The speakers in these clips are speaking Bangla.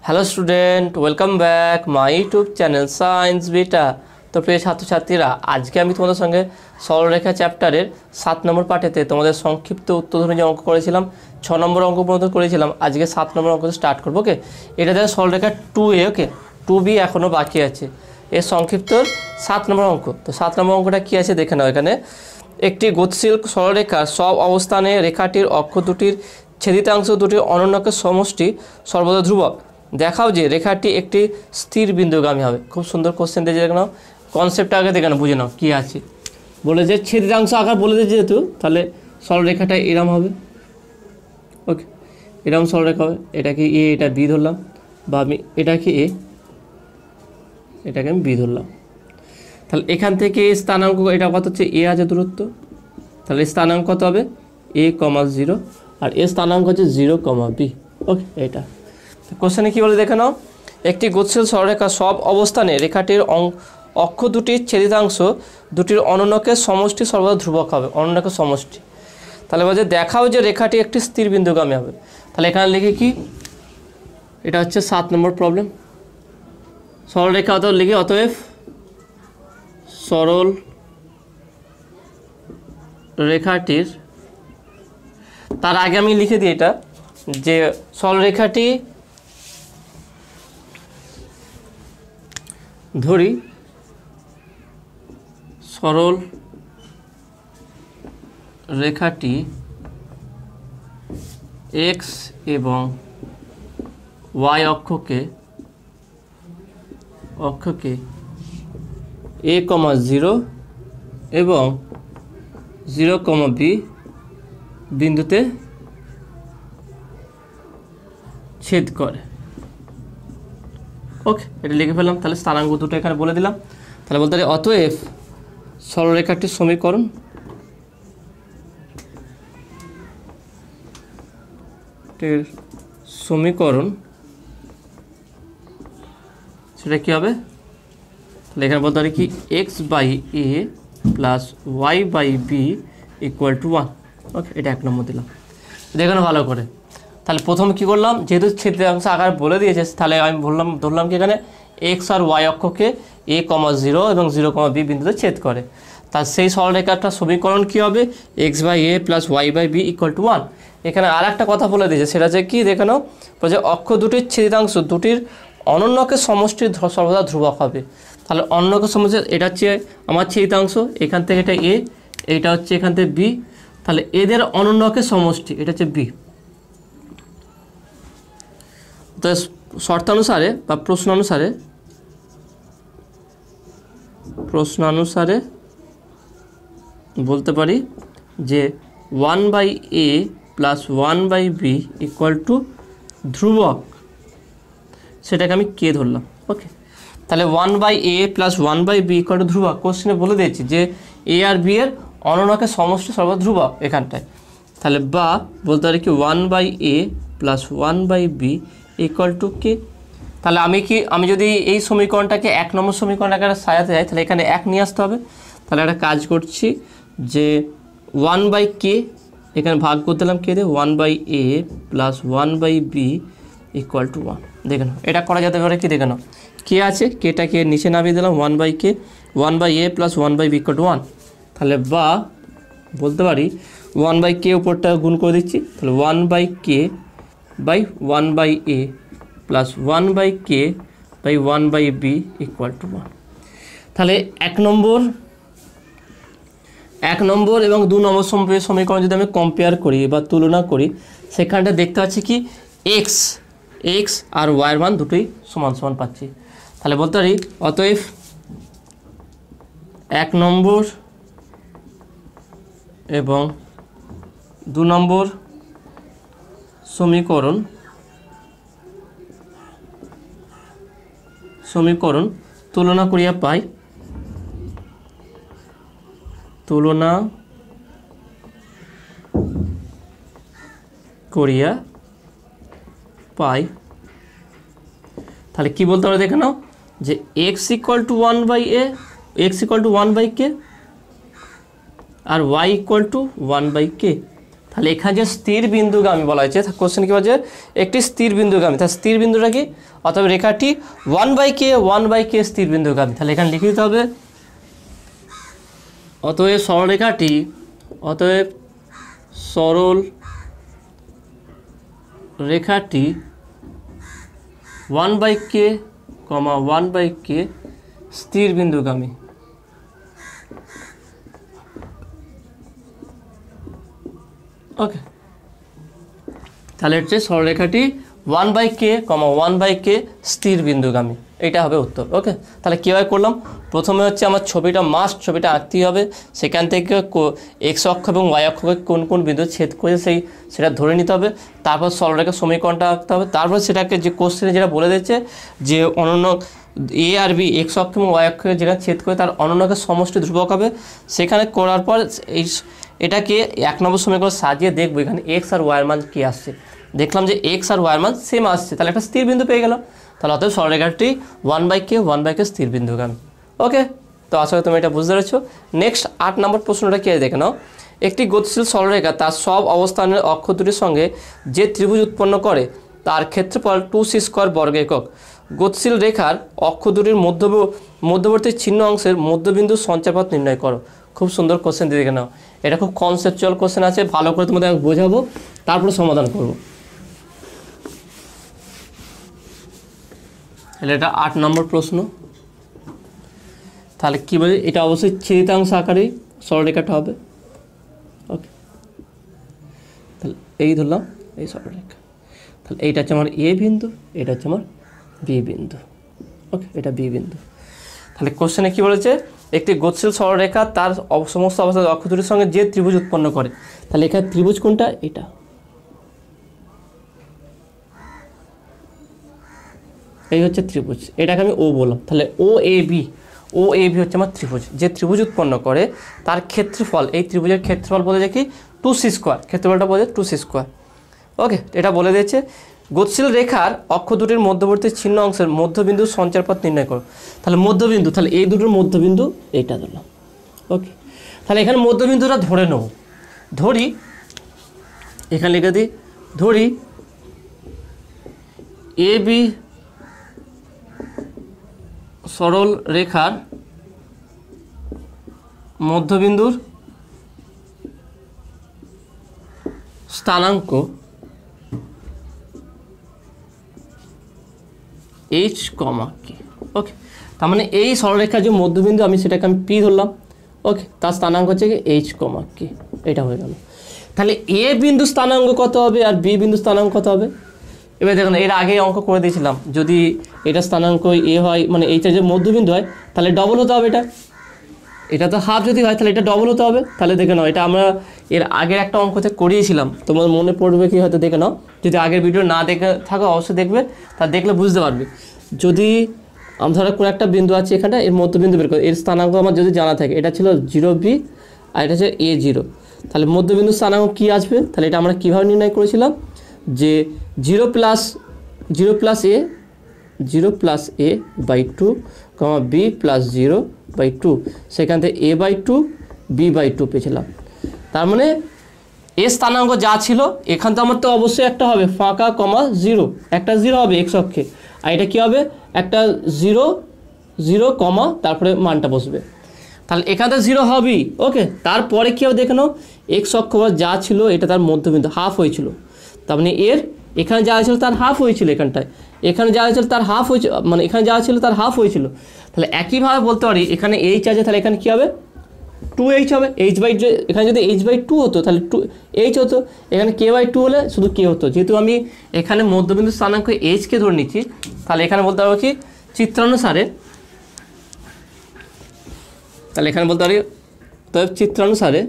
Hello student, welcome back my YouTube channel science beta. তো প্রিয় ছাত্রছাত্রীরা, আজকে আমি তোমাদের সঙ্গে সরলরেখা চ্যাপ্টারের 7 নম্বর পাঠেতে তোমাদের সংক্ষিপ্ত উত্তরধর্মী যে অঙ্ক করেছিলাম, 6 নম্বর অঙ্ক পর্যন্ত করেছিলাম, আজকে 7 নম্বর অঙ্ক স্টার্ট করবো। ওকে, এটা দেখো সরলরেখা 2A। ওকে, 2B এখনও বাকি আছে। এর সংক্ষিপ্ত 7 নম্বর অঙ্ক। তো 7 নম্বর অঙ্কটা কী আছে দেখে নাও। এখানে একটি গতিশীল সরলরেখার সব অবস্থানে রেখাটির অক্ষ দুটির ছেদিতাংশ দুটির অনন্যকের সমষ্টি সর্বদা ধ্রুবক। দেখাও যে রেখাটি একটি স্থির বিন্দুগামী হবে। খুব সুন্দর কোশ্চেন দিয়ে দেখে নাও, কনসেপ্টটা আগে দেখে নাও, বুঝে নাও কী আছে। বলে যে ছেদিতাংশ আকার বলে দিয়ে যেহেতু, তাহলে সরলরেখাটা এরম হবে। ওকে, এরম সরলরেখা হবে। এটাকে এ, এটা বি ধরলাম, বা আমি এটাকে এ, এটাকে আমি বি ধরলাম। তাহলে এখান থেকে স্থানাঙ্ক, এটা কত হচ্ছে, এ আছে দূরত্ব, তাহলে স্থানাঙ্ক কত হবে, a, 0, আর এর স্থানাঙ্ক হচ্ছে 0, b। ওকে, এটা কোশ্চেনে কী বলে দেখে নাও। একটি গতিশীল সরলরেখা সব অবস্থানে রেখাটির অক্ষ দুটির ছেদিতাংশ দুটির অনন্যকের সমষ্টি সর্বদা ধ্রুবক হবে। অনন্যকের সমষ্টি, তাহলে বলছে দেখাও যে রেখাটি একটি স্থির বিন্দুগামী হবে। তাহলে এখানে লিখে কি, এটা হচ্ছে 7 নম্বর প্রবলেম। সরলরেখা অত লিখে, অতএব সরল রেখাটির, তার আগে আমি লিখে দিই এটা, যে সরলরেখাটি ধরি সরল রেখাটি এক্স এবং ওয়াই অক্ষকে a, 0 এবং 0, b বিন্দুতে ছেদ করে। ওকে, এটা লিখে ফেললাম। তাহলে স্থানাঙ্ক দুটো এখানে বলে দিলাম। তাহলে বলতে পারি অতএব সরলরেখাটির সমীকরণ সেটা কী হবে, তাহলে এখানে বলতে পারি কি, x/a প্লাস y/b = 1। ওকে, এটা 1 নম্বর দিলাম। দেখুন ভালো করে। তাহলে প্রথমে কী করলাম, যেহেতু ছেদিতাংশ আকার বলে দিয়েছে, তাহলে আমি ধরলাম কি এখানে এক্স আর ওয়াই অক্ষকে a, 0 এবং 0, b বিন্দুতে ছেদ করে। তার সেই সরলরেখাটার সমীকরণ কী হবে, x/a প্লাস y/b = 1। এখানে আর একটা কথা বলে দিয়েছে, সেটা হচ্ছে কি দেখে নাও, বলছে অক্ষ দুটির ছেদিতাংশ দুটির অনন্যকের সমষ্টি সর্বদা ধ্রুবক হবে। তাহলে অনন্যকের সমষ্টি, এটা হচ্ছে আমার ছেদিতাংশ, এখান থেকে এটা a, এইটা হচ্ছে এখান থেকে b, তাহলে এদের অনন্যকের সমষ্টি এটা হচ্ছে b। তো শর্তানুসারে বা প্রশ্নানুসারে বলতে পারি যে 1/a প্লাস 1/b = ধ্রুবক, সেটাকে আমি কে ধরলাম। ওকে, তাহলে 1/a প্লাস 1/b = ধ্রুবক। কোশ্চেনে বলে দিয়েছি যে a আর b এর অনন্যকের সমষ্টি সর্বদা ধ্রুবক এখানটায়। তাহলে বা বলতে পারি কি 1/a প্লাস 1/b = কে। তাহলে আমি যদি এই সমীকরণটাকে 1 নম্বর সমীকরণ আকারে সাজাতে যাই, তাহলে এখানে 1 নিয়ে আসতে হবে। তাহলে একটা কাজ করছি যে 1/k এখানে ভাগ করতে দিলাম কে দিয়ে, 1/a প্লাস 1/b = 1। দেখে নাও, এটা করা যেতে পারে কি, দেখে নাও কে আছে, কেটাকে নিচে নামিয়ে দিলাম, 1/k, 1/a প্লাস 1/b = 1। তাহলে বা বলতে পারি 1/k উপরটা গুণ করে দিচ্ছি, তাহলে 1/k/1/a প্লাস 1/k/1/b = 1। তাহলে 1 নম্বর এবং 2 নম্বর সমীকরণ যদি আমি কম্পেয়ার করি বা তুলনা করি, সেখানটা দেখতে পাচ্ছি কি এক্স আর ওয়াইয়ের মান দুটোই সমান সমান পাচ্ছি। তাহলে বলতে পারি অতএব 1 নম্বর এবং 2 নম্বর সমীকরণ তুলনা করিয়া পাই তাহলে কি বলতে পারে দেখে নাও, যে x = 1/a, x = 1/k আর y = 1/k। তাহলে এখানে যে স্থির বিন্দুগামী বলা হয়েছে, কোশ্চেন কি বলছে, একটি স্থির বিন্দুগামী। তাহলে স্থির বিন্দুটা কি, অতএব রেখাটি 1/k স্থির বিন্দুগামী। তাহলে এখানে লিখে দিতে হবে, অতএব সরলরেখাটি, অতএব সরল রেখাটি 1/k স্থির বিন্দুগামী। ওকে, তাহলে হচ্ছে সরলরেখাটি 1/k স্থির বিন্দুগামী, এটা হবে উত্তর। ওকে, তাহলে কীভাবে করলাম, প্রথমে হচ্ছে আমার ছবিটা আঁকতেই হবে, সেখান থেকে এক্স অক্ষ এবং ওয়াই অক্ষকে কোন কোন বিন্দু ছেদ করে সেটা ধরে নিতে হবে, তারপর সরলরেখার সমীকরণটা আঁকতে হবে, তারপর সেটাকে যে কোশ্চেনে যেটা বলে দিচ্ছে যে অনন্য এ আর বি এক্স অক্ষ এবং ওয়াই অক্ষকে যেটা ছেদ করে তার অনন্যকের সমষ্টি ধ্রুবক হবে। সেখানে করার পর এটাকে 1 নম্বর সমীকরণ সাজিয়ে দেখবো এখানে এক্স আর ওয়াইয়ের মান কী আসছে। দেখলাম যে এক্স আর ওয়াইয়ের মান সেম আসছে, তাহলে একটা স্থির বিন্দু পেয়ে গেলাম। তাহলে অতএব সরলরেখাটি 1/k স্থির বিন্দুগামী। ওকে, তো আশা করি তুমি এটা বুঝতে পেরেছো। নেক্সট 8 নম্বর প্রশ্নটা কি দেখে নাও। একটি গতিশীল সরলরেখা তার সব অবস্থানের অক্ষ দুটির সঙ্গে যে ত্রিভুজ উৎপন্ন করে তার ক্ষেত্রফল 2c² বর্গ একক। গতিশীল রেখার অক্ষ দুটির মধ্যবর্তী ছিন্ন অংশের মধ্যবিন্দু সঞ্চারপথ নির্ণয় করো। খুব সুন্দর কোশ্চেন দিয়ে দেখে নাও, এটা খুব কনসেপচুয়াল কোশ্চেন আছে, ভালো করে তোমাদের বোঝাবো, তারপরে সমাধান করব। তাহলে এটা 8 নম্বর প্রশ্ন। তাহলে কী বলে, এটা অবশ্যই ছেদিতাংশ আকারেই সরলরেখাটা হবে। ওকে, তাহলে এই ধরলাম এই সরলরেখা, তাহলে এইটা হচ্ছে আমার এ বিন্দু, এটা হচ্ছে আমার বি বিন্দু। ওকে, এটা বি বিন্দু। তাহলে কোশ্চেনে কী বলেছে, একটি গতিশীল সরলরেখা তার সমস্ত অবস্থার অক্ষ দুটির সঙ্গে যে ত্রিভুজ উৎপন্ন করে। তাহলে এখানে ত্রিভুজ কোনটা, এটা, এই হচ্ছে ত্রিভুজ, এটাকে আমি ও বললাম। তাহলে ও এ বি হচ্ছে আমার ত্রিভুজ, যে ত্রিভুজ উৎপন্ন করে তার ক্ষেত্রফল, এই ত্রিভুজের ক্ষেত্রফল বলে যায় কি 2c², ক্ষেত্রফলটা বলে 2c²। ওকে, এটা বলে দিয়েছে গতিশীল রেখার অক্ষ দুটির মধ্যবর্তী ছিন্ন অংশের মধ্যবিন্দু সঞ্চারপথ নির্ণয় করো। তাহলে মধ্যবিন্দু, তাহলে এই দুটোর মধ্যবিন্দু এইটা ধরলাম। ওকে, তাহলে এখানে মধ্যবিন্দুটা ধরে নেব, ধরি, এখানে লিখে দিই, ধরি এ বি সরল রেখার মধ্যবিন্দুর স্থানাঙ্ক এইচ কমা কি। ওকে, তার মানে এই সরলরেখার যে মধ্যবিন্দু আমি সেটাকে আমি পি ধরলাম। ওকে, তার স্থানাঙ্ক হচ্ছে কি এইচ কমা কি, এটা হয়ে গেল। তাহলে এ বিন্দু স্থানাঙ্ক কত হবে আর বি বিন্দু স্থানাঙ্ক কত হবে। এবার দেখুন, এর আগে অঙ্ক করে দিয়েছিলাম, যদি এটা স্থানাঙ্ক এ হয়, মানে এইটা যে মধ্যবিন্দু হয়, তাহলে ডবল হতে হবে। এটা তো হাফ যদি হয় তাহলে এটা ডবল হতে হবে। তাহলে দেখে নাও, এটা আমরা এর আগের একটা অঙ্কতে করিয়েছিলাম, তোমার মনে পড়বে কি হয়তো, দেখে নাও, যদি আগের ভিডিও না দেখে থাকো অবশ্যই দেখবে, তা দেখলে বুঝতে পারবে। যদি আমরা ধরো কোনো একটা বিন্দু আছে এখানটা, এর মধ্যবিন্দু বের করে, এর স্থানাঙ্ক আমার যদি জানা থাকে, এটা ছিল 0b আর এটা হচ্ছে a0, তাহলে মধ্যবিন্দু স্থানাঙ্ক কী আসবে, তাহলে এটা আমরা কীভাবে নির্ণয় করেছিলাম, যে 0 plus a by 2, b plus 0/2, সেখান থেকে a/2 b/2 পেয়েছিলাম। তার মানে এ স্থানাঙ্ক যা ছিল, এখান তো আমার তো অবশ্যই একটা হবে ফাঁকা, 0, একটা 0 হবে এক্স অক্ষে, আর এটা কী হবে, একটা 0 কমা, তারপরে মানটা বসবে, তাহলে এখান থেকে 0 হবেই। ওকে, তারপরে কী হবে দেখে নাও, এক্স অক্ষ যা ছিল এটা তার মধ্যবিন্দু হাফ হয়েছিল, তার মানে এর এখানে যা হয়েছিল তার হাফ হয়েছিল, এখানে যা হয়েছিল তার হাফ হয়েছিল, মানে এখানে যা ছিল তার হাফ হয়েছিল। তাহলে একইভাবে বলতে পারি, এখানে এইচ আছে, তাহলে এখানে কী হবে 2h হবে, এখানে যদি h/2 হতো তাহলে 2h হতো, এখানে k/2 হলে শুধু k হতো। যেহেতু আমি এখানে মধ্যবিন্দু স্থানাঙ্ক h-কে ধরে নিচ্ছি, তাহলে এখানে বলতে পারবো কি চিত্রানুসারে, তাহলে এখানে বলতে পারি, তবে চিত্রানুসারে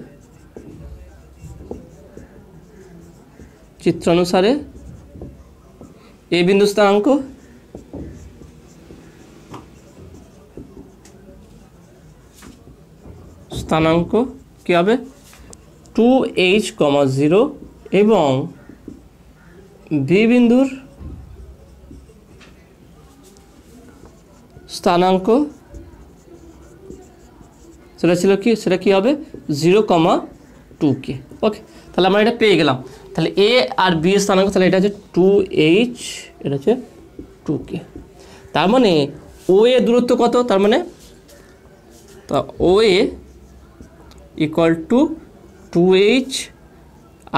এ বিন্দু স্থানাঙ্ক কী হবে 2h, 0 এবং বি বিন্দুর স্থানাঙ্ক সেটা ছিল কি, সেটা কী হবে 0, 2k। ওকে, তাহলে আমরা এটা পেয়ে গেলাম। তাহলে এ আর বি এর স্থানাঙ্ক, তাহলে এটা হচ্ছে 2h, এটা হচ্ছে 2k। তার মানে ও এ দূরত্ব কত, তার মানে তা ও এ ইকুয়াল টু 2h,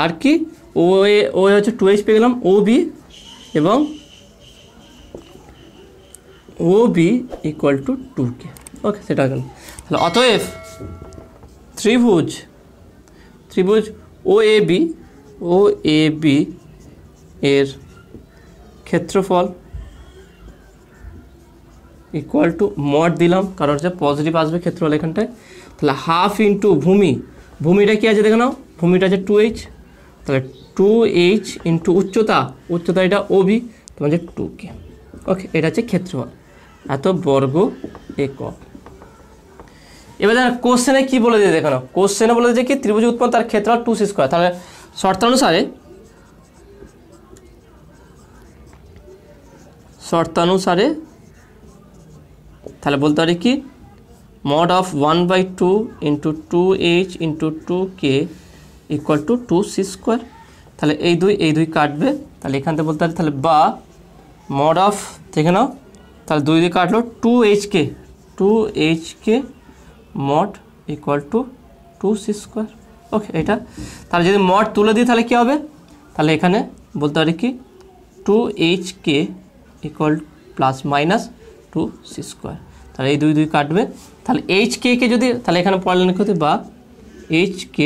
আর কি ও এ হচ্ছে 2h পেয়ে গেলাম, ও বি এবং ও বি ইকুয়াল টু 2k। ওকে, সেটা গেল। তাহলে অতএব ত্রিভুজ ও এ বি এর ক্ষেত্রফল ইকুয়াল টু মড দিলাম, কারণ হচ্ছে পজিটিভ আসবে ক্ষেত্রফল এখানটায়। তাহলে হাফ ইন্টু ভূমিটা কি আছে দেখে নাও, ভূমিটা আছে 2h, তাহলে 2h ইন্টু উচ্চতা এটা ওবি, তোমার হচ্ছে 2k। ওকে, এটা হচ্ছে ক্ষেত্রফল, এত বর্গ একক। এবার দেখো কোশ্চেনে কী বলে দিয়ে দেখো, কোশ্চেনে বলে দিয়েছে কি ত্রিভুজ উৎপন্ন তার ক্ষেত্রফল 2c²। তাহলে শর্তানুসারে তাহলে বলতে পারি কি mod of 1/2 into 2h into 2k equal to 2c²। তাহলে এই দুই কাটবে, তাহলে এখান থেকে বলতে পারি তাহলে বা মড অফ দেখে নাও, তাহলে দুই কাটলো 2hk mod equal to 2c²। ওকে, এটা তাহলে যদি মড তুলে দিই তাহলে কী হবে, তাহলে এখানে বলতে পারি কি 2hk equal plus minus 2c²। তাহলে এই দুই কাটবে, তাহলে hk কে যদি তাহলে এখানে পড়লে লিখতে হতে বা hk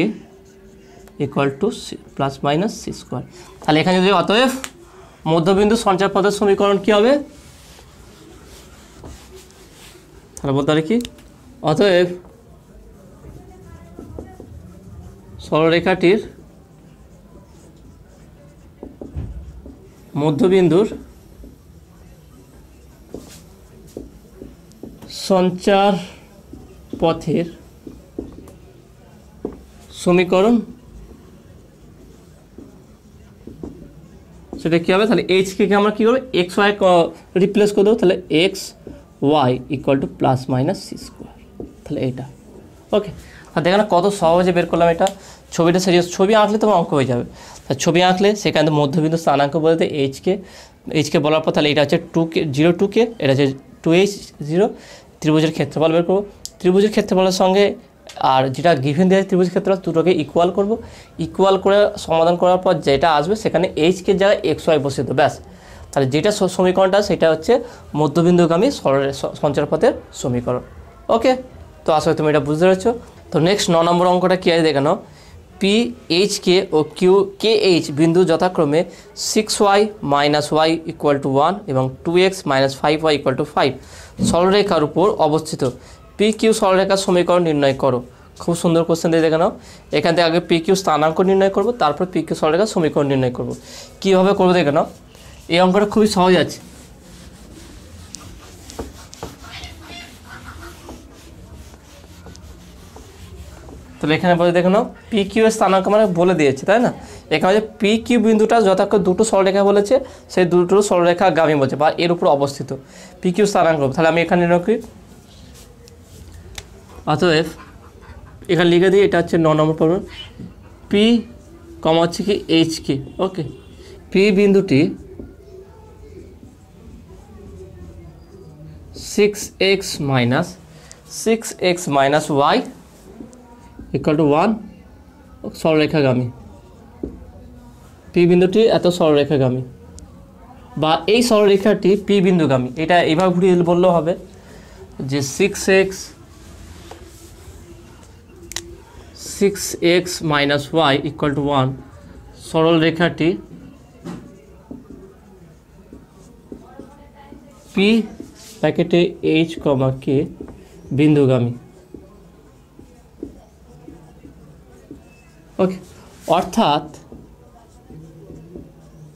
equal to plus minus c²। তাহলে এখানে যদি অতএব মধ্যবিন্দু সঞ্চার পথের সমীকরণ কী হবে, তাহলে বলতে পারি কি অতএব সরলরেখাটির মধ্যবিন্দুর সঞ্চার পথের সমীকরণ সেটা কী হবে, তাহলে এইচকে আমরা কী করবো এক্স ওয়াই রিপ্লেস করে দেবো, তাহলে x y equal to plus minus c²। তাহলে এইটা ওকে। আর দেখো না কত সহজে বের করলাম এটা। ছবিটা সিরিয়াস, ছবি আঁকলে তোমার অঙ্ক হয়ে যাবে। তা ছবি আঁকলে সেখানে মধ্যবিন্দু স্থানাঙ্ক বলতে এইচকে বলার পর তাহলে এটা হচ্ছে 2k 0 2k, এটা হচ্ছে 2h0। ত্রিভুজের ক্ষেত্রফল বের করবো, ত্রিভুজের ক্ষেত্রফলের সঙ্গে আর যেটা গিভেন দেওয়া ত্রিভুজের ক্ষেত্রফল দুটোকে ইকুয়াল করব, ইকুয়াল করে সমাধান করার পর যেটা আসবে সেখানে এইচকে জায়গায় এক্স ওয়াই বসিয়ে দেবো, ব্যাস। তাহলে যেটা সমীকরণটা সেটা হচ্ছে মধ্যবিন্দুগামী সঞ্চারপথের সমীকরণ। ওকে, তো আসলে তুমি এটা বুঝতে পেরেছো। তো নেক্সট 9 নম্বর অঙ্কটা কী আছে দেখে নাও। P H K O Q কে এইচ বিন্দু যথাক্রমে 6y - y ইকুয়াল টু 1 এবং 2x - 5y ইকুয়াল টু 5 সরলরেখার উপর অবস্থিত। পি কিউ সরলরেখার সমীকরণ নির্ণয় করো। খুব সুন্দর কোশ্চেন দিয়ে দেখে নাও। এখান থেকে আগে পি কিউ স্থানাঙ্ক নির্ণয় করবো, তারপর পি কিউ সরলরেখার সমীকরণ নির্ণয় করবো। কীভাবে করবো দেখে নাও, এই অঙ্কটা খুবই সহজ আছে। তাহলে এখানে বলে দেখে নাও পি কিউ এর স্থানাঙ্ক মানে বলে দিয়েছে, তাই না। এখানে যে পি কিউ বিন্দুটা যথাক্রমে দুটো সরলরেখা বলেছে, সেই দুটো সরলরেখা গামী বলছে বা এর উপর অবস্থিত পি কিউ স্থানাঙ্ক। তাহলে আমি এখানে নির্ণয় করি, অতএব এখানে লিখে দিই এটা হচ্ছে 9 নম্বর প্রবলেম। পি কমা হচ্ছে কি এইচ কে। ওকে, পি বিন্দুটি 6x - y ইকুয়াল টু 1 সরলরেখাগামী। পি বিন্দুটি এত সরলরেখাগামী বা এই সরলরেখাটি পি বিন্দুগামী, এটা এইভাবে ঘুরিয়ে বললেও হবে যে 6x - y ইকুয়াল টু 1 সরলরেখাটি পি প্যাকেটে এইচ কমা কে বিন্দুগামী। ওকে, অর্থাৎ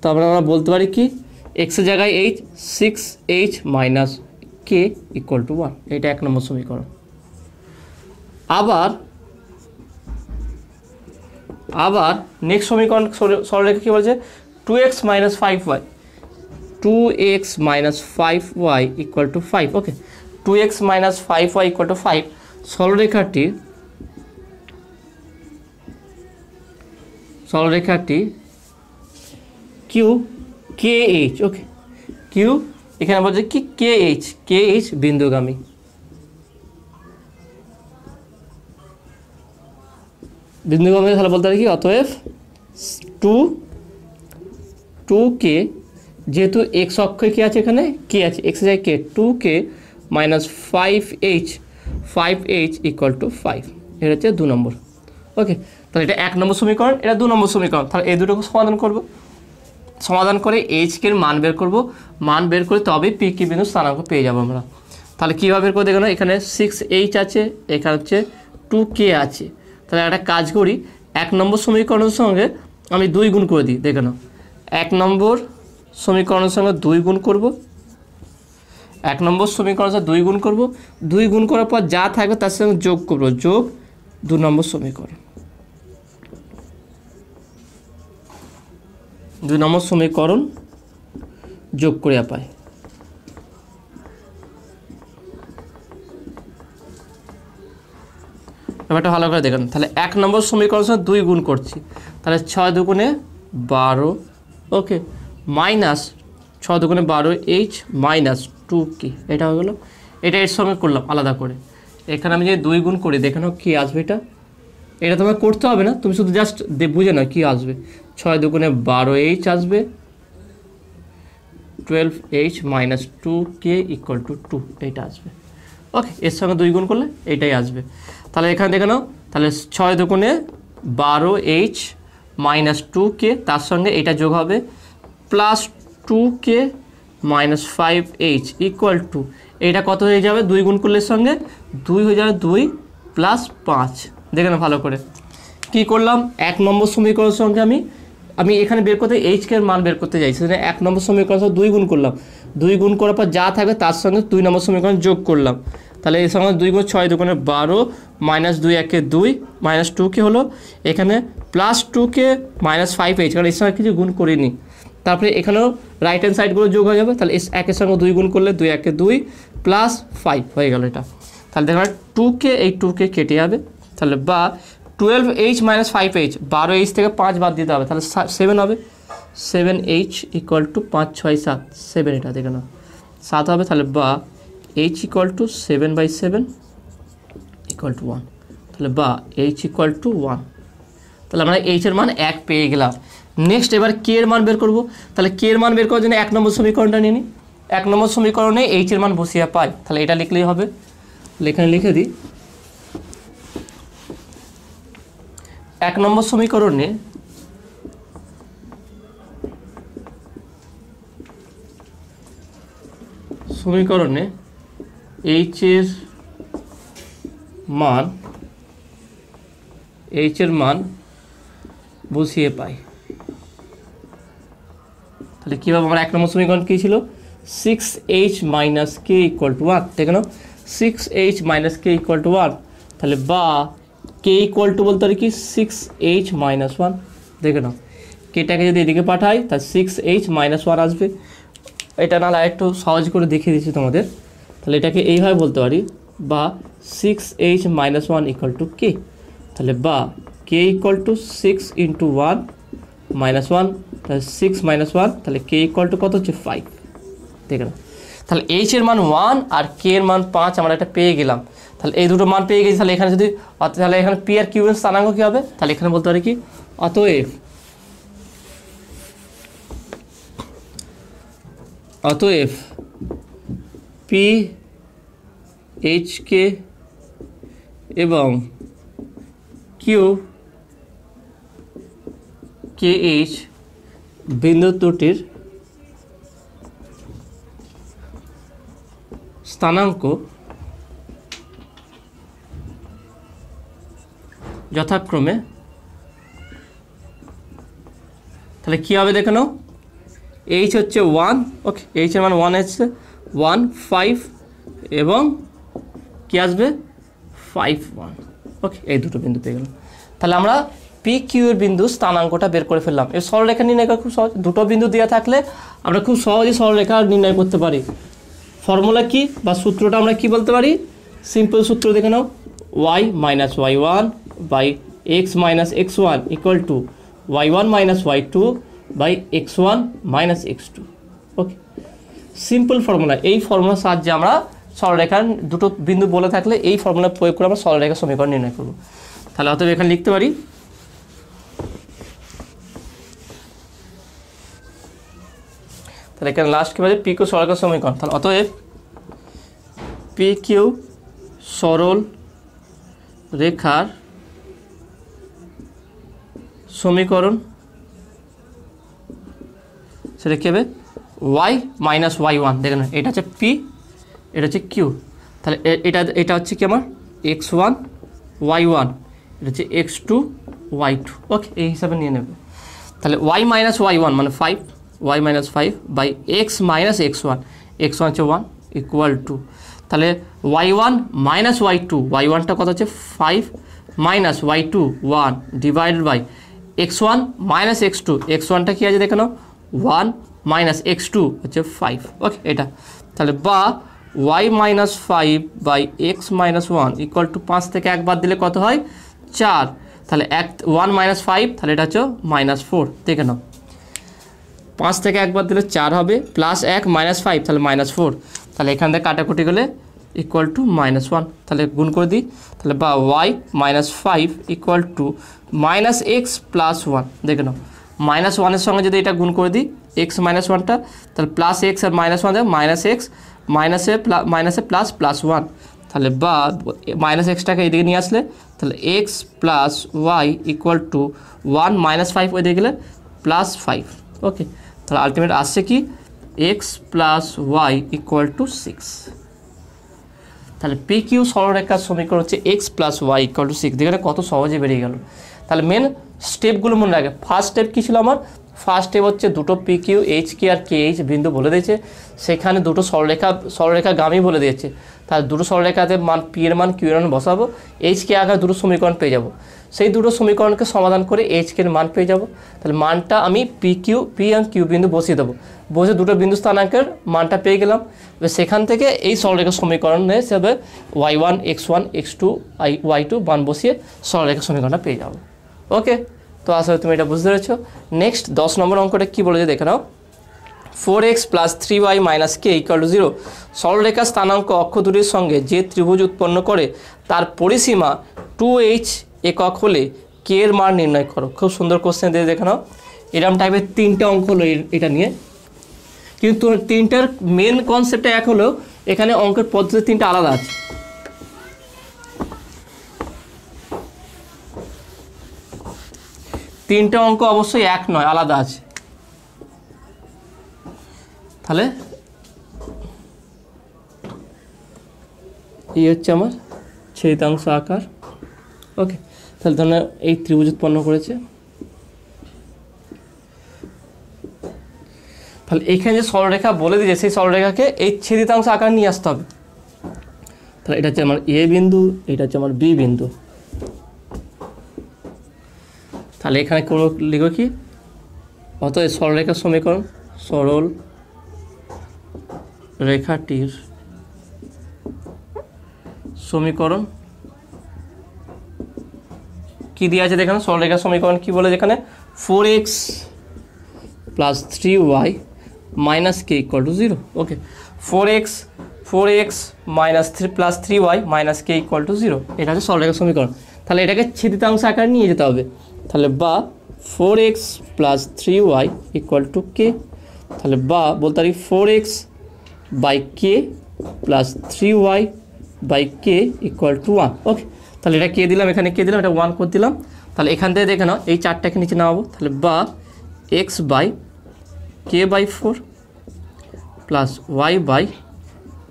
তারপরে আমরা বলতে পারি কি এক্সের জায়গায় H 6h - k equal to 1, এটা 1 নম্বর সমীকরণ। আবার নেক্সট সমীকরণ সরলরেখা কী বলছে 2x - 5y equal to 5। Okay, 2x - 5y equal to 5 সরলরেখাটি সরলরেখাটি কিউ কে এইচ, ওকে কিউ এখানে বলছে কি কে এইচ বিন্দুগামী, বিন্দুগামী তাহলে বলতে পারি কি অতএব টু কে, যেহেতু এক্স অক্ষে কি আছে এখানে কে আছে, এক্স যায় কে, 2k minus 5h equal to 5, এটা হচ্ছে 2 নম্বর। ওকে, তাহলে এটা 1 নম্বর সমীকরণ, এটা 2 নম্বর সমীকরণ। তাহলে এই দুটোকে সমাধান করব, সমাধান করে এইচকে মান বের করব, মান বের করে তবেই পি কি বিন্দু স্থানাঙ্ক পেয়ে যাবো আমরা। তাহলে কীভাবে বের করে দেখো, এখানে 6h আছে, এখানে হচ্ছে 2k আছে। তাহলে একটা কাজ করি, 1 নম্বর সমীকরণের সঙ্গে আমি 2 গুণ করে দিই, দেখে নাও 1 নম্বর সমীকরণের সঙ্গে 2 গুণ করব, 1 নম্বর সমীকরণের সঙ্গে 2 গুণ করব, 2 গুণ করার পর যা থাকবে তার সঙ্গে যোগ করব, যোগ 2 নম্বর সমীকরণ, 2 নম্বর সমীকরণ যোগ করে পাই। ব্যাপারটা ভালো করে দেখুন, তাহলে 1 নম্বর সমীকরণের সঙ্গে 2 গুণ করছি, তাহলে 6 দুগুণে 12, ওকে, মাইনাস 6 দুগুণে 12h মাইনাস 2k, এটা হয়ে গেলো। এটা এর সঙ্গে করলাম আলাদা করে, এখানে আমি যদি 2 গুণ করি দেখে নাও কী আসবে, এটা তোমার করতে হবে না, তুমি শুধু জাস্ট বুঝে নাও কী আসবে। 6 দুগুণে 12h আসবে, 12h minus 2k equal to 2, এইটা আসবে। ওকে, এর সঙ্গে 2 গুণ করলে এইটাই আসবে। তাহলে এখানে দেখে নাও, তাহলে 6 দুগুণে 12h মাইনাস 2k, তার সঙ্গে এটা যোগ হবে plus 2k minus 5h equal to, এটা কত হয়ে যাবে 2 গুণ করলে সঙ্গে 2 হয়ে যাবে 2 প্লাস 5। দেখে না ভালো করে কি করলাম, 1 নম্বর সমীকরণের সঙ্গে আমি এখানে বের করতে এইচকে এর মান বের করতে চাইছি, সেখানে 1 নম্বর সমীকরণের সঙ্গে 2 গুণ করলাম, 2 গুণ করার পর যা থাকবে তার সঙ্গে 2 নম্বর সমীকরণ যোগ করলাম। তাহলে এর সঙ্গে 2 গুণ 6 দুগুণে 12 মাইনাস 2 একে 2 মাইনাস 2k হলো, এখানে প্লাস 2k মাইনাস 5h, কারণ এর সঙ্গে কিছু গুণ করিনি। তারপরে এখানেও রাইট হ্যান্ড সাইডগুলো যোগ হয়ে যাবে, তাহলে একের সঙ্গে 2 গুণ করলে 2 একে 2 প্লাস 5 হয়ে গেল এটা। তাহলে দেখো 2k, এই 2k কেটে যাবে, তাহলে বা 12h মাইনাস 5h, 12h থেকে 5 বাদ দিতে হবে, তাহলে 7 হবে, 7h ইকুয়াল টু 5 6 7, 7 এটা দেখে নাও 7 হবে, তাহলে বা h equal to 7/7 equal to 1, তাহলে বা h ইকুয়াল টু 1। তাহলে আমরা h এর মান 1 পেয়ে গেলাম। নেক্সট এবার k এর মান বের করব, তাহলে k এর মান বের করার জন্য 1 নম্বর সমীকরণটা নিয়ে নিই, 1 নম্বর সমীকরণে h এর মান বসিয়ে পাই, তাহলে এটা লিখলেই হবে। এখানে লিখে দিই, 1 নম্বর সমীকরণে h এর মান বসিয়ে পাই। তাহলে কীভাবে আমরা 1 নম্বর সমীকরণ কী ছিল, 6h minus k equal to 1, দেখে নাও 6h minus k equal to 1, তাহলে বা k ইকুয়াল টু বলতে পারি কি 6h মাইনাস 1, দেখে নাও কেটাকে যদি এদিকে পাঠাই তাহলে 6h মাইনাস 1 আসবে। এটা না একটু সহজ করে দেখিয়ে দিচ্ছি তোমাদের, তাহলে এটাকে এইভাবে বলতে পারি, বা 6h minus 1 equal two k, তাহলে বা k equal to 6 into 1 minus 1, তাহলে 6 মাইনাস 1, তাহলে k ইকুয়াল টু কত হচ্ছে 5, দেখে নাও। তাহলে h এর মান 1 আর k এর মান 5 আমরা এটা পেয়ে গেলাম। তাহলে এই দুটো মান পেয়ে গেছি, তাহলে এখানে যদি তাহলে এখানে p আর q এর স্থানাঙ্ক কী হবে, তাহলে এখানে বলতে পারি কি অতএব p h k এবং q k h বিন্দু দুটির স্থানাঙ্ক যথাক্রমে, তাহলে কী হবে দেখে নাও, h হচ্ছে 1, ওকে h এর মান 1 হচ্ছে 1 5 এবং কি আসবে 5 1, ওকে এই দুটো বিন্দু পেয়ে গেলাম। তাহলে আমরা পি কিউ এর বিন্দু স্থানাঙ্কটা বের করে ফেললাম। এর সরলরেখা নির্ণয় করা খুব সহজ, দুটো বিন্দু দেওয়া থাকলে আমরা খুব সহজেই সরলরেখা নির্ণয় করতে পারি। ফর্মুলা কি বা সূত্রটা আমরা কি বলতে পারি, সিম্পল সূত্র দেখে নাও, y minus y1 by x minus x1 equal to y1 minus y2 by x1 minus x2। Okay, simple formula. এই ফর্মুলার সাহায্যে আমরা সরলরেখার দুটো বিন্দু বলে থাকলে এই ফর্মুলা প্রয়োগ করে আমরা সরলরেখার সমীকরণ নির্ণয় করব। তাহলে অতএব এখানে লিখতে পারি তাহলে এখানে লাস্ট কি বলে পি কিউ সরলরেখার সমীকরণ। তাহলে অতএব পি কিউ সরল রেখার সমীকরণ সেটা কি হবে y মাইনাস y1। দেখেন এটা হচ্ছে পি, এটা হচ্ছে কিউ। তাহলে এটা হচ্ছে কি আমার x1 y1, এটা হচ্ছে x2 y2। ওকে, এই হিসাবে নিয়ে নেবে। তাহলে y মাইনাস y1 মানে 5, y minus 5 by x minus x1, x1 হচ্ছে 1 ইকুয়াল টু, তাহলে y1 মাইনাস y2, y1টা কত হচ্ছে 5 minus y2 1 divided by x1 minus x2, x1টা কি আছে দেখে নাও 1 মাইনাস x2 হচ্ছে 5। ওকে, এটা তাহলে বা y minus 5 by x minus 1 equal to 5 থেকে একবার দিলে কত হয় 4। তাহলে 1 মাইনাস 5, তাহলে এটা হচ্ছে মাইনাস 4। দেখে নাও 5 থেকে একবার দিলে 4 হবে, প্লাস 1 মাইনাস 5 তাহলে মাইনাস 4। তাহলে এখান থেকে কাটাকুটি গেলে ইকুয়াল টু মাইনাস 1। তাহলে গুণ করে দিই, তাহলে বা y minus 5 equal to minus x plus 1। দেখে নাও মাইনাস 1-এর সঙ্গে যদি এটা গুণ করে দিই এক্স মাইনাস 1টা, তাহলে প্লাস এক্স আর মাইনাস 1 দেয় মাইনাস এক্স, মাইনাসে প্লাস প্লাস 1। তাহলে বা মাইনাস এক্সটাকে এদিকে নিয়ে আসলে তাহলে x plus y equal to 1 minus 5 ওইদিকে গেলে প্লাস 5। ওকে, তাহলে আলটিমেট আসছে কি x plus y equal to 6। তাহলে পি কিউ সরলরেখার সমীকরণ হচ্ছে x plus y equal to 6। দেখে কত সহজে বেরিয়ে গেল। তাহলে মেন স্টেপগুলো মনে রাখে। ফার্স্ট স্টেপ কী ছিল আমার? ফার্স্ট স্টেপ হচ্ছে দুটো পি কিউ এইচ কে আর কে এইচ বিন্দু বলে দিয়েছে, সেখানে দুটো সরলরেখাগামী বলে দিয়েছে। তাহলে দুটো সরলরেখাতে মান পি এর মান কিউ এর মান বসাবো, এইচ কে আকারে দুটো সমীকরণ পেয়ে যাব। সেই দুটো সমীকরণকে সমাধান করে এইচ কে এর মান পেয়ে যাব। তাহলে মানটা আমি পি এবং কিউ বিন্দু বসিয়ে দেবো, বসে দুটো বিন্দু স্থানাঙ্কের মানটা পেয়ে গেলাম। এবার সেখান থেকে এই সরলরেখার সমীকরণে হিসেবে y1 x1 x2 y2 মান বসিয়ে সরলরেখার সমীকরণটা পেয়ে যাবো। ওকে, তো আসলে তুমি এটা বুঝতে পেরেছো। নেক্সট 10 নম্বর অঙ্কটা কী বলেছে দেখে নাও। 4x plus 3y minus K equal to 0 সরলরেখার স্থানাঙ্ক অক্ষ দুটির সঙ্গে যে ত্রিভুজ উৎপন্ন করে তার পরিসীমা 2h একক হলে কে এর মান নির্ণয় করো। খুব সুন্দর কোশ্চেন দিয়ে দেখে নাও। এরকম টাইপের 3টে অঙ্ক হলো এটা নিয়ে, কিন্তু 3টার মেন কনসেপ্টটা এক হলেও এখানে অঙ্কের পদ্ধতি 3টা আলাদা আছে। তিনটে অঙ্ক অবশ্যই এক নয়, আলাদা আছে। তাহলে এই হচ্ছে আমার ছেদিতাংশ আকার। ওকে, তাহলে ধরুন এই ত্রিভুজ উৎপন্ন করেছে। তাহলে এইখানে যে সরলরেখা বলে দিয়েছে সেই সরলরেখাকে এই ছেদিতাংশ আকার নিয়ে আসতে হবে। তাহলে এটা হচ্ছে আমার এ বিন্দু, এটা হচ্ছে আমার বি বিন্দু। তাহলে এখানে কোনো লিখো কি অতএব সরলরেখার সমীকরণ, সরল রেখাটির সমীকরণ কি দিয়ে আছে দেখেন। সরলরেখার সমীকরণ কি বলে যেখানে 4x plus 3y minus K equal to 0। Okay, 4x minus 3 plus 3y minus K equal to 0, এটা হচ্ছে সরলরেখার সমীকরণ। তাহলে এটাকে ছেদিতাংশ আকারে নিয়ে যেতে হবে। তাহলে বা 4x plus 3y equal to কে, তাহলে বা বলতে পারি 4x by K plus 3y by K equal to 1। Okay, তাহলে এটা কে দিলাম, এখানে কে দিলাম, এটা 1 করে দিলাম। তাহলে এখান থেকে দেখে নাও এই চারটাকে নিচে নামাবো। তাহলে বা x by K by 4 plus y by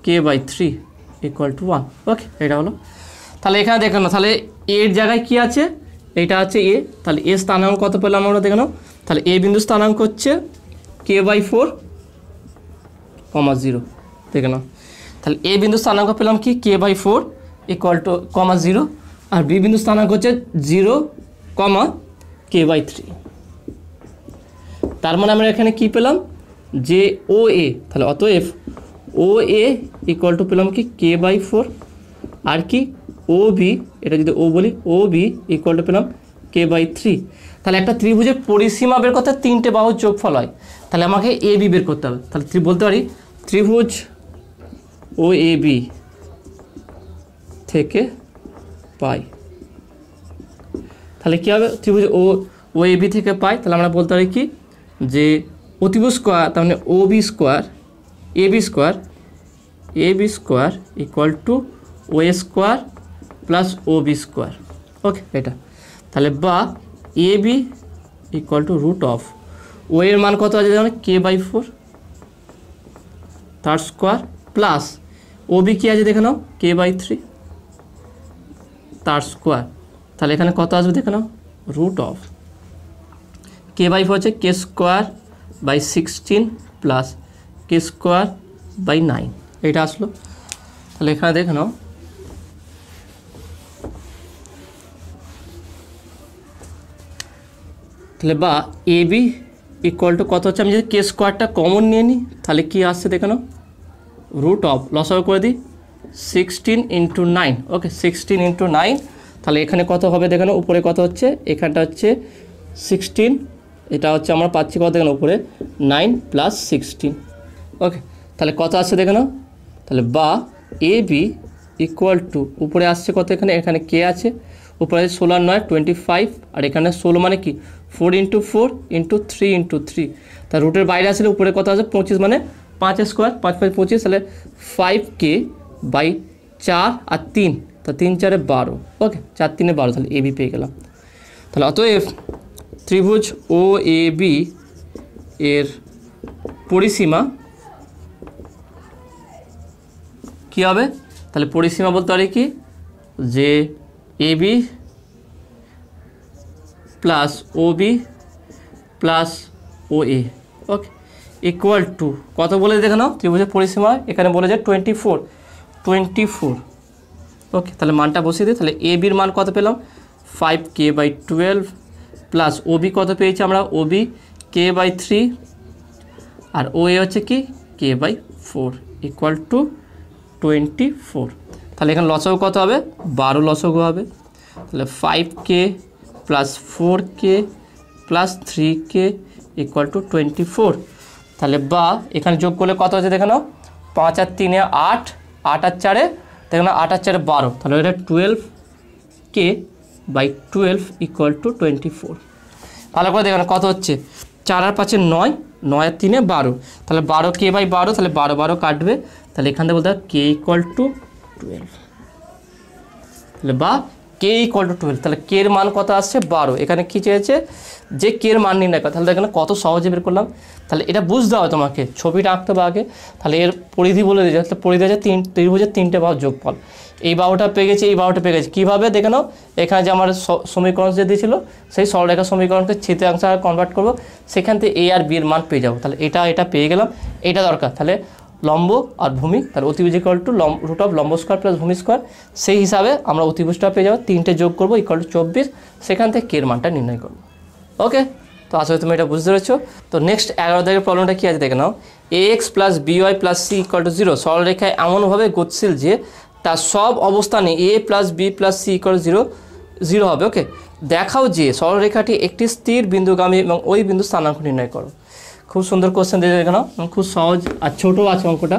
K by 3 equal to 1। Okay, এটা হলো। তাহলে এখানে দেখে নাও, তাহলে এর জায়গায় কি আছে, এইটা আছে এ। তাহলে এ স্থানাঙ্ক কত পেলাম আমরা দেখে নাও। তাহলে এ বিন্দু স্থানাঙ্ক হচ্ছে কে বাই 4, 0 দেখে নাও। তাহলে এ বিন্দু স্থানাঙ্ক পেলাম কি কে বাই 4 ইকুয়াল টু 0, আর বি বিন্দু স্থানাঙ্ক হচ্ছে 0, কে বাই 3। তার মানে আমরা এখানে কি পেলাম যে ও এ, তাহলে অতএব ও এ ইকুয়াল টু পেলাম কি কে বাই 4, আর কি ও বি, এটা যদি ও বলি ও বি ইকুয়াল টু পেলাম k/3। তাহলে একটা ত্রিভুজের পরিসীমা বের করতে 3টে বাহুর যোগফল হয়, তাহলে আমাকে AB বের করতে হবে। তাহলে বলতে পারি ত্রিভুজ OAB থেকে পাই। তাহলে কী হবে, ত্রিভুজ OAB থেকে পাই, তাহলে আমরা বলতে পারি কি যে অতিভুজ স্কোয়ার, তার মানে AB square equal to OA square plus OB square. Okay, এটা তাহলে বা AB equal to root of ও এর মান কত আছে জানো, k/4 তার স্কোয়ার প্লাস OB কি আছে দেখে নাও, k/3 তার স্কোয়ার। তাহলে এখানে কত আসবে দেখে নাও, রুট অফ k/4 হচ্ছে k²/16 প্লাস k²/9, এটা আসলো। তাহলে এখানে দেখে নাও, তাহলে বা AB ইকুয়াল টু কত হচ্ছে, আমি যদি k² কমন নিয়ে নিই তাহলে কি আসছে দেখে নাও, রুট অফ লসাগু করে দিই 16 × 9। ওকে, 16 × 9, তাহলে এখানে কত হবে দেখে নাও, উপরে কত হচ্ছে, এখানটা হচ্ছে 16, এটা হচ্ছে আমরা পাচ্ছি কত দেখে নাও, উপরে 9 + 16। ওকে, তাহলে কত আসছে দেখে নাও, তাহলে বা AB ইকুয়াল টু উপরে আসছে কত, এখানে কে আছে, উপরে আছে 16 আর 9 25, আর এখানে 16 মানে কি 4 × 4 × 3 × 3, তা রুটের বাইরে আসলে উপরে কত আছে 25, মানে 5² 5 5 25, তাহলে 5k/4 আর 3, তা 3 × 4 = 12। ওকে, 4 × 3 = 12, তাহলে AB পেয়ে গেলাম। তাহলে অতএব ত্রিভুজ OAB এর পরিসীমা কি হবে, তাহলে পরিসীমা বলতে পারি কি যে AB plus OB plus OA, okay, equal to কত বলে দেখে নাও, ত্রিভুজের পরিসীমা এখানে বলে যে 24। ওকে, তাহলে মানটা বসিয়ে দিই। তাহলে ABর মান কত পেলাম, 5k/12 প্লাস OB কত পেয়েছি আমরা, OB k/3 আর OA হচ্ছে কি k/4 ইকুয়াল টু 24। তাহলে এখানে লসাগু কত হবে, 12 লসাগু হবে। তাহলে 5k plus 4k plus 3k equal to 24। তাহলে বা এখানে যোগ করলে কত হচ্ছে দেখে নাও, 5 আর 3 8, 8 আর 4 দেখে নাও, 8 আর 4 12, তাহলে এটা 12k/12 ইকুয়াল টু 24। ভালো করে দেখে নাও কত হচ্ছে, 4 আর 5 9, 9 আর 3 12, তাহলে 12k/12, তাহলে 12 12 কাটবে, তাহলে এখান থেকে বলতে হবে k = 12। তাহলে বা k = 12, তাহলে k এর মান কত আসছে 12, এখানে কি চেয়েছে যে k এর মান নির্ণয় করা, তাহলে এখানে কত সহজে বের করলাম। তাহলে এটা বুঝতে হবে তোমাকে, ছবিটা আঁকতে হবে আগে। তাহলে এর পরিধি বলে দিয়েছে, তাহলে পরিধি আছে ত্রিভুজের 3টে বাহুর যোগফল, এই বাহুটা পেয়ে গেছি, এই বাহুটা পেয়ে গেছি, কীভাবে দেখে নাও, এখানে যে আমার সমীকরণ যে দিয়েছিল সেই সরলরেখা সমীকরণকে ছেদকাংশ কনভার্ট করবো, সেখান থেকে A আর B এর মান পেয়ে যাবো। তাহলে এটা পেয়ে গেলাম, এটা দরকার। তাহলে লম্ব আর ভূমি, তাহলে অতিভুজ ইকুয়াল টু রুট অফ লম্ব স্কোয়ার প্লাস ভূমি স্কোয়ার, সেই হিসাবে আমরা অতিভুজটা পেয়ে যাবো, 3টে যোগ করবো ইকুয়াল টু 24, সেখান থেকে কে এর মানটা নির্ণয় করবো। ওকে, তো আসলে তুমি এটা বুঝতে পেরেছো। তো নেক্সট 11 দাগের প্রবলেমটা কী আছে দেখে নাও, AX + BY + C = 0 সরলরেখায় এমনভাবে গতিশীল যে তার সব অবস্থানে A + B + C = 0 হবে। ওকে, দেখাও যে সরলরেখাটি একটি স্থির বিন্দুগামী এবং ওই বিন্দু স্থানাঙ্ক নির্ণয় করো। খুব সুন্দর কোশ্চেন দিয়ে দেখে নাও, খুব সহজ আর ছোটো আছে অঙ্কটা।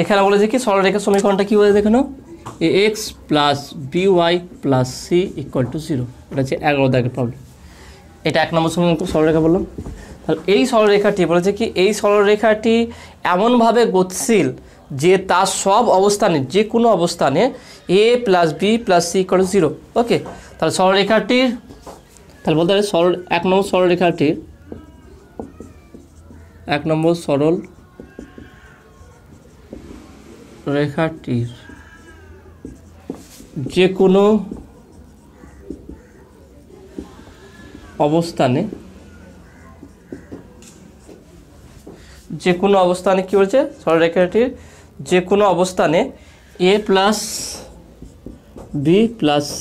এখানে বলেছে কি সরলরেখার সমীকরণটা কী বলে দেখে নাও, AX + BY + C = 0, এটা হচ্ছে 11 দাগের প্রবলেম। এটা 1 নম্বর সমীকরণ সরলরেখা বললাম। তাহলে এই সরলরেখাটি বলেছে কি, এই সরলরেখাটি এমনভাবে গতিশীল যে তার সব অবস্থানে, যে কোনো অবস্থানে A + B + C = 0। ওকে, তাহলে সরলরেখাটির, তাহলে বলতে হবে 1 নম্বর সরলরেখাটির, 1 নম্বর সরল রেখাটির যে কোনো অবস্থানে, যে কোনো অবস্থানে কী বলছে, সরলরেখাটির যে কোনো অবস্থানে A + B + C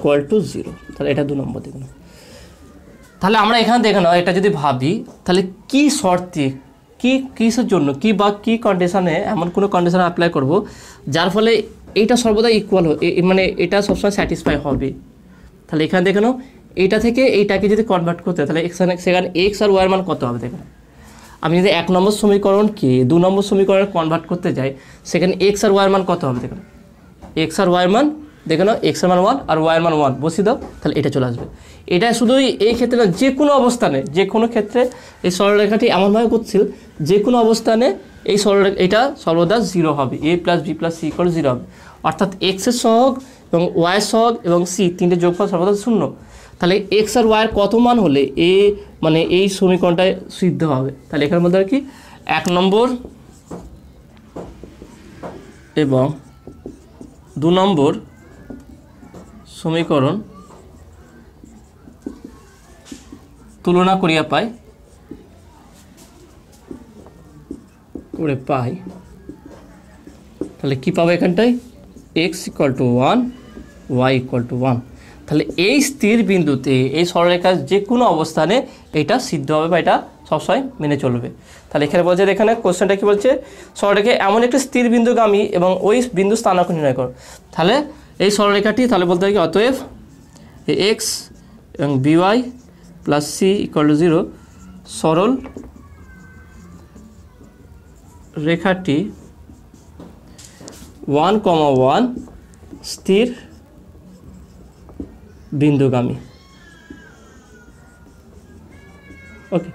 = 0, তাহলে এটা 2 নম্বর দেখুন। তাহলে আমরা এখানে দেখে নাও, এটা যদি ভাবি তাহলে কি শর্তে কিসের জন্য কি কন্ডিশনে এমন কোনো কন্ডিশনে অ্যাপ্লাই করব যার ফলে এইটা সর্বদা ইকুয়াল মানে এটা সবসময় স্যাটিসফাই হবে। তাহলে এখানে দেখে নাও, এইটা থেকে এইটাকে যদি কনভার্ট করতে হয় তাহলে সেখানে এক্স আর ওয়ার মান কত হবে দেখুন। আমি যদি 1 নম্বর সমীকরণকে 2 নম্বর সমীকরণে কনভার্ট করতে যাই সেখানে এক্স আর ওয়ার মান কত হবে দেখুন। এক্স আর ওয়ার মান দেখে নাও, এক্স এর মান 1 আর ওয়ার মান 1 বসিয়ে দাও, তাহলে এটা চলে আসবে। এটা শুধুই এই ক্ষেত্রে না, যে কোনো অবস্থানে যে কোনো ক্ষেত্রে এই সরলরেখাটি এমনভাবে করছিল যে কোনো অবস্থানে এই সরলরেখা এটা সর্বদা 0 হবে, a + b + c = 0 হবে। অর্থাৎ এক্সের সহগ এবং ওয়াইয়ের সহগ এবং সি তিনটে যোগফল সর্বদা 0। তাহলে এক্স আর ওয়াইয়ের কত মান হলে মানে এই সমীকরণটায় সিদ্ধ হবে। তাহলে এখানের মধ্যে আর কি 1 নম্বর এবং 2 নম্বর সমীকরণ তুলনা করিয়া পাই তাহলে কি পাবো এখানটায়, x = 1 y = 1। তাহলে এই স্থির বিন্দুতে এই সরলরেখার যে কোনো অবস্থানে এটা সিদ্ধ হবে বা এটা সবসময় মেনে চলবে। তাহলে এখানে বলছে, এখানে কোশ্চেনটা কি বলছে, সরলরেখা এমন একটি স্থির বিন্দুগামী এবং ওই বিন্দু স্থানাঙ্ক নির্ণয় করো। তাহলে এই সরলরেখাটি তাহলে বলতে হবে কি, অতএব x এবং by + c = 0 সরল রেখাটি 1, 1 স্থির বিন্দুগামী। ওকে,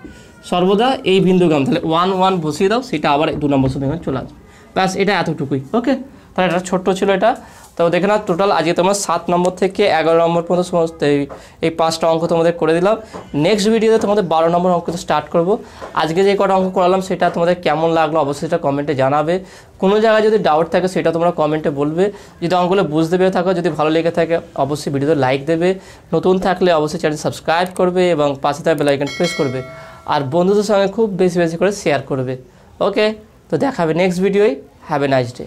সর্বদা এই বিন্দুগামী। তাহলে 1, 1 বসিয়ে দাও, সেটা আবার 2 নম্বর সমীকরণ চলে আসবে। ব্যাস, এটা এতটুকুই। ওকে, তাহলে এটা ছোট্ট ছিল এটা। তো দেখে না, টোটাল আজকে তোমার 7 নম্বর থেকে 11 নম্বর পর্যন্ত সমস্ত এই 5টা অঙ্ক তোমাদের করে দিলাম। নেক্সট ভিডিওতে তোমাদের 12 নম্বর অঙ্ক স্টার্ট করব। আজকে যে কটা অঙ্ক করালাম সেটা তোমাদের কেমন লাগলো অবশ্যই সেটা কমেন্টে জানাবে। কোনো জায়গায় যদি ডাউট থাকে সেটা তোমরা কমেন্টে বলবে। যদি অঙ্কগুলো বুঝতে পেরে থাকো, যদি ভালো লেগে থাকে অবশ্যই ভিডিওতে লাইক দেবে। নতুন থাকলে অবশ্যই চ্যানেল সাবস্ক্রাইব করবে এবং পাশে থাকা বেল আইকন প্রেস করবে। আর বন্ধুদের সঙ্গে খুব বেশি করে শেয়ার করবে। ওকে, তো দেখা হবে নেক্সট ভিডিওয়। Have a nice day.